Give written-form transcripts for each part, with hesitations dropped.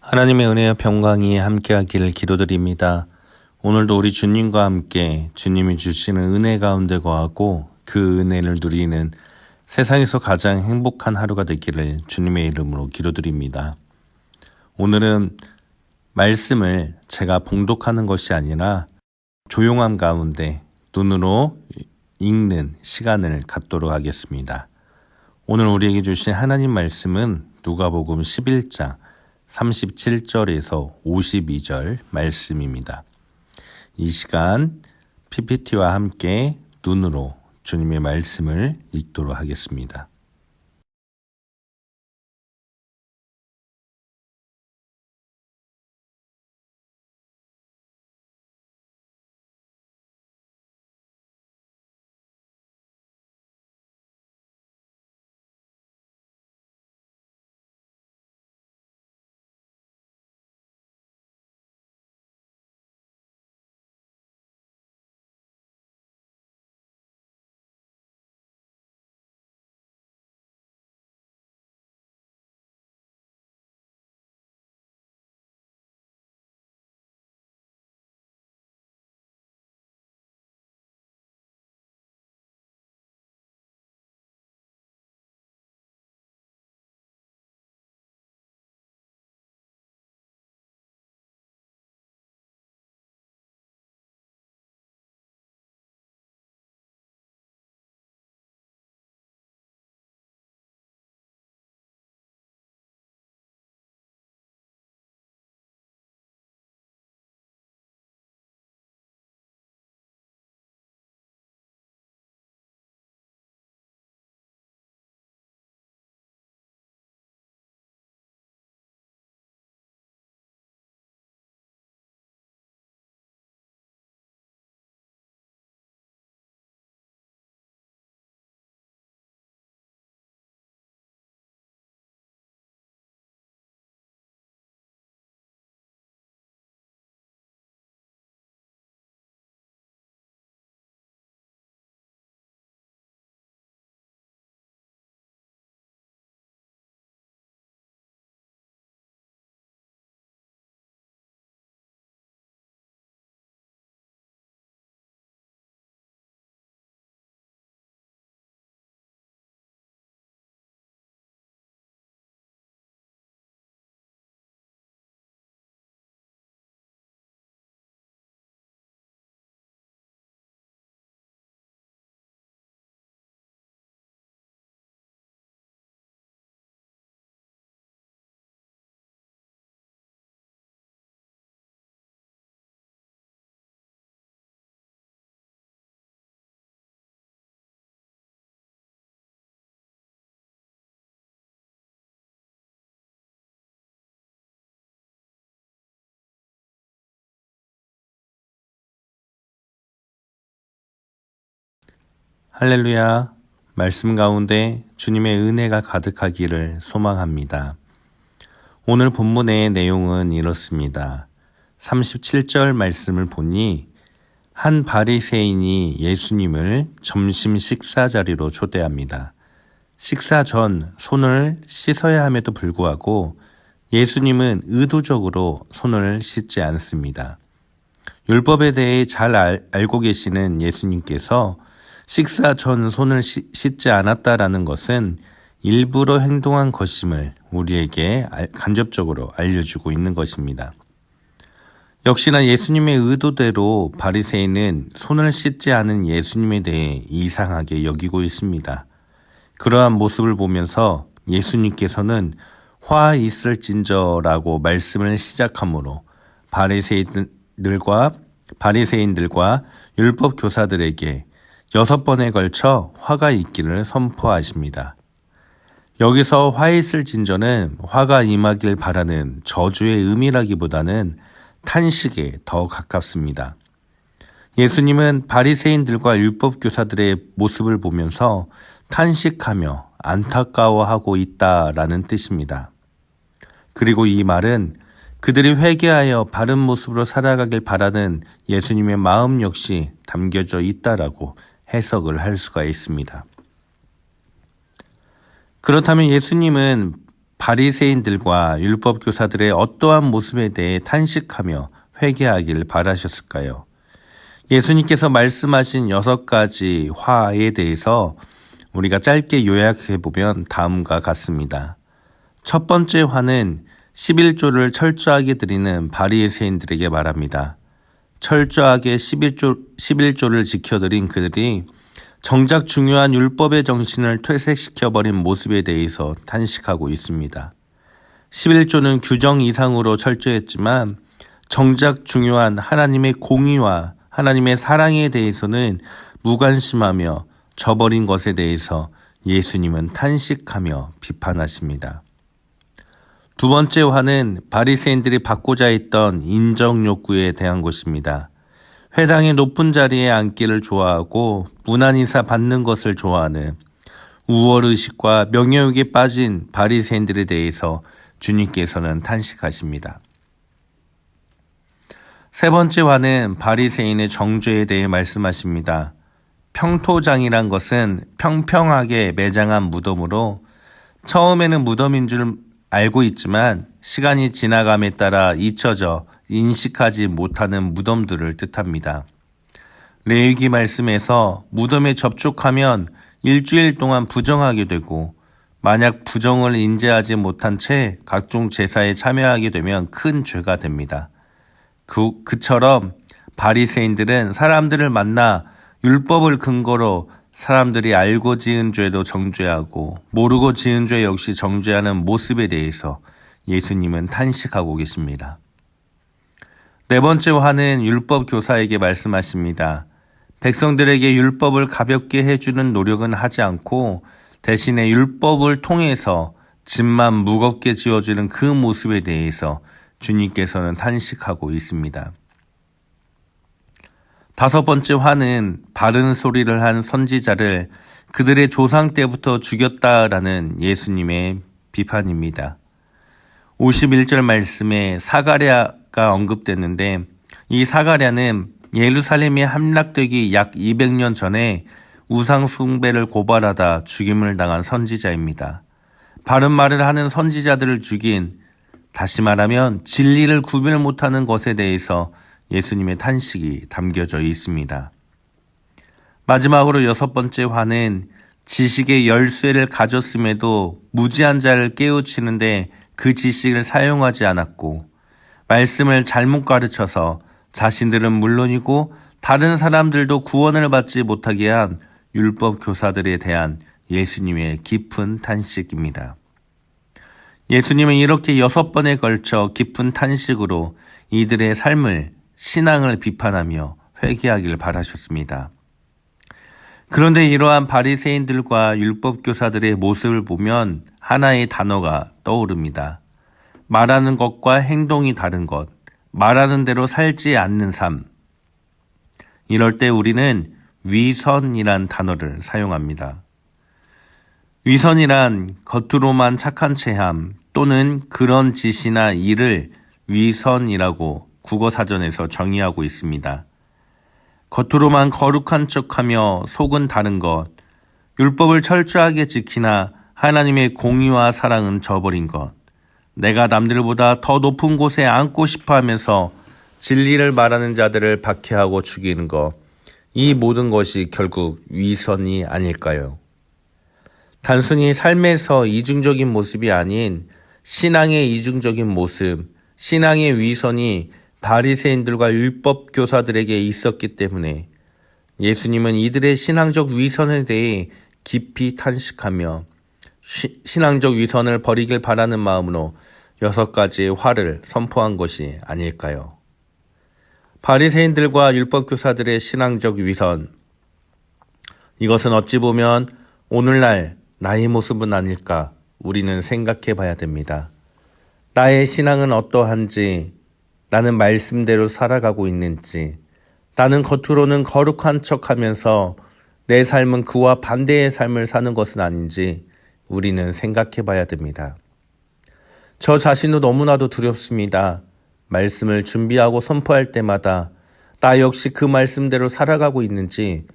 하나님의 은혜와 평강이 함께하기를 기도드립니다. 오늘도 우리 주님과 함께 주님이 주시는 은혜 가운데 거하고 그 은혜를 누리는 세상에서 가장 행복한 하루가 되기를 주님의 이름으로 기도드립니다. 오늘은 말씀을 제가 봉독하는 것이 아니라 조용함 가운데 눈으로 읽는 시간을 갖도록 하겠습니다. 오늘 우리에게 주신 하나님 말씀은 누가복음 11장 37절에서 52절 말씀입니다. 이 시간 PPT와 함께 눈으로 주님의 말씀을 읽도록 하겠습니다. 할렐루야. 말씀 가운데 주님의 은혜가 가득하기를 소망합니다. 오늘 본문의 내용은 이렇습니다. 37절 말씀을 보니 한 바리새인이 예수님을 점심 식사 자리로 초대합니다. 식사 전 손을 씻어야 함에도 불구하고 예수님은 의도적으로 손을 씻지 않습니다. 율법에 대해 잘 알고 계시는 예수님께서 식사 전 손을 씻지 않았다라는 것은 일부러 행동한 것임을 우리에게 간접적으로 알려주고 있는 것입니다. 역시나 예수님의 의도대로 바리새인은 손을 씻지 않은 예수님에 대해 이상하게 여기고 있습니다. 그러한 모습을 보면서 예수님께서는 화 있을진저라고 말씀을 시작하므로 바리새인들과 율법 교사들에게 6번에 걸쳐 화가 있기를 선포하십니다. 여기서 화 있을진저는 화가 임하길 바라는 저주의 의미라기보다는 탄식에 더 가깝습니다. 예수님은 바리새인들과 율법 교사들의 모습을 보면서 탄식하며 안타까워하고 있다라는 뜻입니다. 그리고 이 말은 그들이 회개하여 바른 모습으로 살아가길 바라는 예수님의 마음 역시 담겨져 있다라고 해석을 할 수가 있습니다. 그렇다면 예수님은 바리새인들과 율법 교사들의 어떠한 모습에 대해 탄식하며 회개하길 바라셨을까요? 예수님께서 말씀하신 6가지 화에 대해서 우리가 짧게 요약해 보면 다음과 같습니다. 첫 번째 화는 11조를 철저하게 드리는 바리새인들에게 말합니다. 철저하게 11조를 지켜드린 그들이 정작 중요한 율법의 정신을 퇴색시켜버린 모습에 대해서 탄식하고 있습니다. 11조는 규정 이상으로 철저했지만 정작 중요한 하나님의 공의와 하나님의 사랑에 대해서는 무관심하며 저버린 것에 대해서 예수님은 탄식하며 비판하십니다. 두 번째 화는 바리새인들이 받고자 했던 인정 욕구에 대한 것입니다. 회당의 높은 자리에 앉기를 좋아하고 문안이사 받는 것을 좋아하는 우월의식과 명예욕에 빠진 바리새인들에 대해서 주님께서는 탄식하십니다. 세 번째 화는 바리새인의 정죄에 대해 말씀하십니다. 평토장이란 것은 평평하게 매장한 무덤으로 처음에는 무덤인 줄 알고 있지만 시간이 지나감에 따라 잊혀져 인식하지 못하는 무덤들을 뜻합니다. 레위기 말씀에서 무덤에 접촉하면 일주일 동안 부정하게 되고 만약 부정을 인지하지 못한 채 각종 제사에 참여하게 되면 큰 죄가 됩니다. 그처럼 바리새인들은 사람들을 만나 율법을 근거로 사람들이 알고 지은 죄도 정죄하고 모르고 지은 죄 역시 정죄하는 모습에 대해서 예수님은 탄식하고 계십니다. 네 번째 화는 율법 교사에게 말씀하십니다. 백성들에게 율법을 가볍게 해주는 노력은 하지 않고 대신에 율법을 통해서 짐만 무겁게 지어주는 그 모습에 대해서 주님께서는 탄식하고 있습니다. 다섯 번째 화는 바른 소리를 한 선지자를 그들의 조상 때부터 죽였다라는 예수님의 비판입니다. 51절 말씀에 사가랴가 언급됐는데 이 사가랴는 예루살렘이 함락되기 약 200년 전에 우상 숭배를 고발하다 죽임을 당한 선지자입니다. 바른 말을 하는 선지자들을 죽인, 다시 말하면 진리를 구별 못하는 것에 대해서 예수님의 탄식이 담겨져 있습니다. 마지막으로 여섯 번째 화는 지식의 열쇠를 가졌음에도 무지한 자를 깨우치는데 그 지식을 사용하지 않았고 말씀을 잘못 가르쳐서 자신들은 물론이고 다른 사람들도 구원을 받지 못하게 한 율법 교사들에 대한 예수님의 깊은 탄식입니다. 예수님은 이렇게 6번에 걸쳐 깊은 탄식으로 이들의 삶을, 신앙을 비판하며 회개하길 바라셨습니다. 그런데 이러한 바리새인들과 율법 교사들의 모습을 보면 하나의 단어가 떠오릅니다. 말하는 것과 행동이 다른 것, 말하는 대로 살지 않는 삶. 이럴 때 우리는 위선이란 단어를 사용합니다. 위선이란 겉으로만 착한 체함 또는 그런 짓이나 일을 위선이라고 국어사전에서 정의하고 있습니다. 겉으로만 거룩한 척하며 속은 다른 것, 율법을 철저하게 지키나 하나님의 공의와 사랑은 저버린 것, 내가 남들보다 더 높은 곳에 앉고 싶어 하면서 진리를 말하는 자들을 박해하고 죽이는 것, 이 모든 것이 결국 위선이 아닐까요? 단순히 삶에서 이중적인 모습이 아닌 신앙의 이중적인 모습, 신앙의 위선이 바리새인들과 율법 교사들에게 있었기 때문에 예수님은 이들의 신앙적 위선에 대해 깊이 탄식하며 신앙적 위선을 버리길 바라는 마음으로 6가지의 화를 선포한 것이 아닐까요? 바리새인들과 율법 교사들의 신앙적 위선, 이것은 어찌 보면 오늘날 나의 모습은 아닐까 우리는 생각해 봐야 됩니다. 나의 신앙은 어떠한지, 나는 말씀대로 살아가고 있는지, 나는 겉으로는 거룩한 척하면서 내 삶은 그와 반대의 삶을 사는 것은 아닌지 우리는 생각해 봐야 됩니다. 저 자신도 너무나도 두렵습니다. 말씀을 준비하고 선포할 때마다 나 역시 그 말씀대로 살아가고 있는지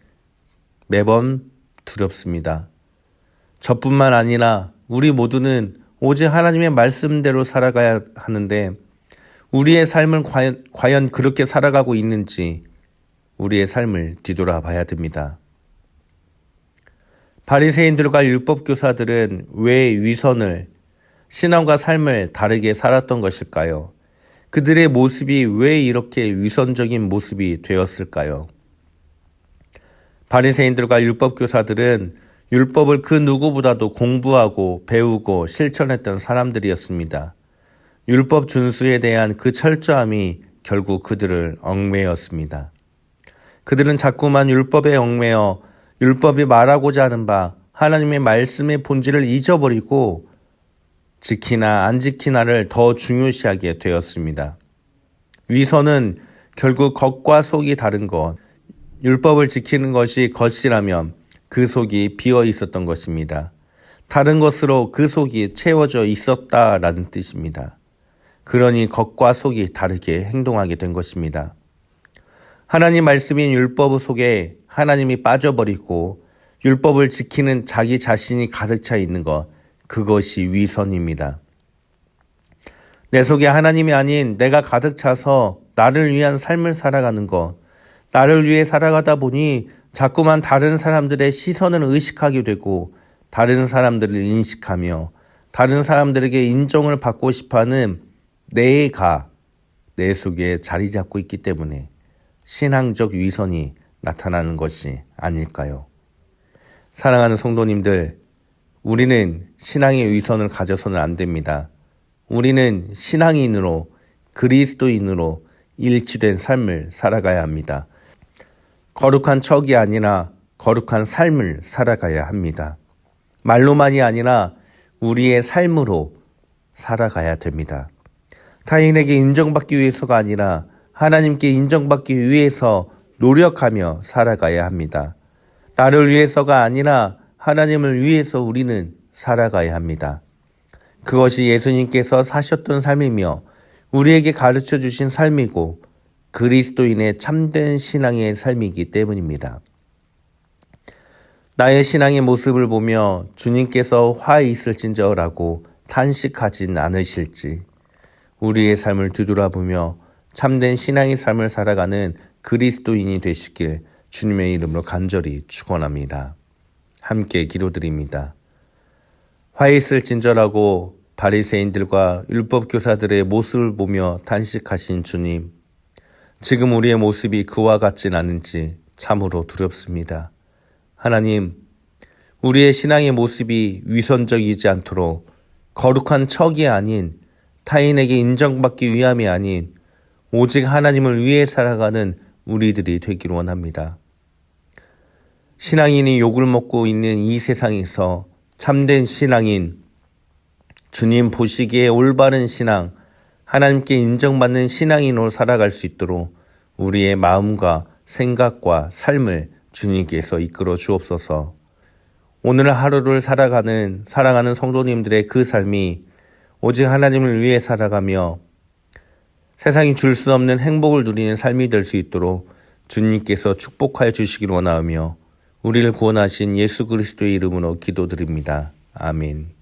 매번 두렵습니다. 저뿐만 아니라 우리 모두는 오직 하나님의 말씀대로 살아가야 하는데 우리의 삶을 과연 그렇게 살아가고 있는지 우리의 삶을 뒤돌아봐야 됩니다. 바리새인들과 율법교사들은 왜 위선을, 신앙과 삶을 다르게 살았던 것일까요? 그들의 모습이 왜 이렇게 위선적인 모습이 되었을까요? 바리새인들과 율법교사들은 율법을 그 누구보다도 공부하고 배우고 실천했던 사람들이었습니다. 율법 준수에 대한 그 철저함이 결국 그들을 얽매였습니다. 그들은 자꾸만 율법에 얽매여 율법이 말하고자 하는 바 하나님의 말씀의 본질을 잊어버리고 지키나 안 지키나를 더 중요시하게 되었습니다. 위선은 결국 겉과 속이 다른 것, 율법을 지키는 것이 겉이라면 그 속이 비어 있었던 것입니다. 다른 것으로 그 속이 채워져 있었다라는 뜻입니다. 그러니 겉과 속이 다르게 행동하게 된 것입니다. 하나님 말씀인 율법 속에 하나님이 빠져버리고 율법을 지키는 자기 자신이 가득 차 있는 것, 그것이 위선입니다. 내 속에 하나님이 아닌 내가 가득 차서 나를 위한 삶을 살아가는 것, 나를 위해 살아가다 보니 자꾸만 다른 사람들의 시선을 의식하게 되고 다른 사람들을 인식하며 다른 사람들에게 인정을 받고 싶어하는 내가 내 속에 자리 잡고 있기 때문에 신앙적 위선이 나타나는 것이 아닐까요? 사랑하는 성도님들, 우리는 신앙의 위선을 가져서는 안 됩니다. 우리는 신앙인으로, 그리스도인으로 일치된 삶을 살아가야 합니다. 거룩한 척이 아니라 거룩한 삶을 살아가야 합니다. 말로만이 아니라 우리의 삶으로 살아가야 됩니다. 타인에게 인정받기 위해서가 아니라 하나님께 인정받기 위해서 노력하며 살아가야 합니다. 나를 위해서가 아니라 하나님을 위해서 우리는 살아가야 합니다. 그것이 예수님께서 사셨던 삶이며 우리에게 가르쳐 주신 삶이고 그리스도인의 참된 신앙의 삶이기 때문입니다. 나의 신앙의 모습을 보며 주님께서 화 있을진저라고 탄식하진 않으실지 우리의 삶을 뒤돌아보며 참된 신앙의 삶을 살아가는 그리스도인이 되시길 주님의 이름으로 간절히 축원합니다. 함께 기도드립니다. 화 있을진저라고 바리새인들과 율법교사들의 모습을 보며 탄식하신 주님, 지금 우리의 모습이 그와 같진 않은지 참으로 두렵습니다. 하나님, 우리의 신앙의 모습이 위선적이지 않도록 거룩한 척이 아닌 타인에게 인정받기 위함이 아닌 오직 하나님을 위해 살아가는 우리들이 되기를 원합니다. 신앙인이 욕을 먹고 있는 이 세상에서 참된 신앙인, 주님 보시기에 올바른 신앙, 하나님께 인정받는 신앙인으로 살아갈 수 있도록 우리의 마음과 생각과 삶을 주님께서 이끌어 주옵소서. 오늘 하루를 살아가는 사랑하는 성도님들의 그 삶이 오직 하나님을 위해 살아가며 세상이 줄 수 없는 행복을 누리는 삶이 될 수 있도록 주님께서 축복하여 주시길 원하며 우리를 구원하신 예수 그리스도의 이름으로 기도드립니다. 아멘.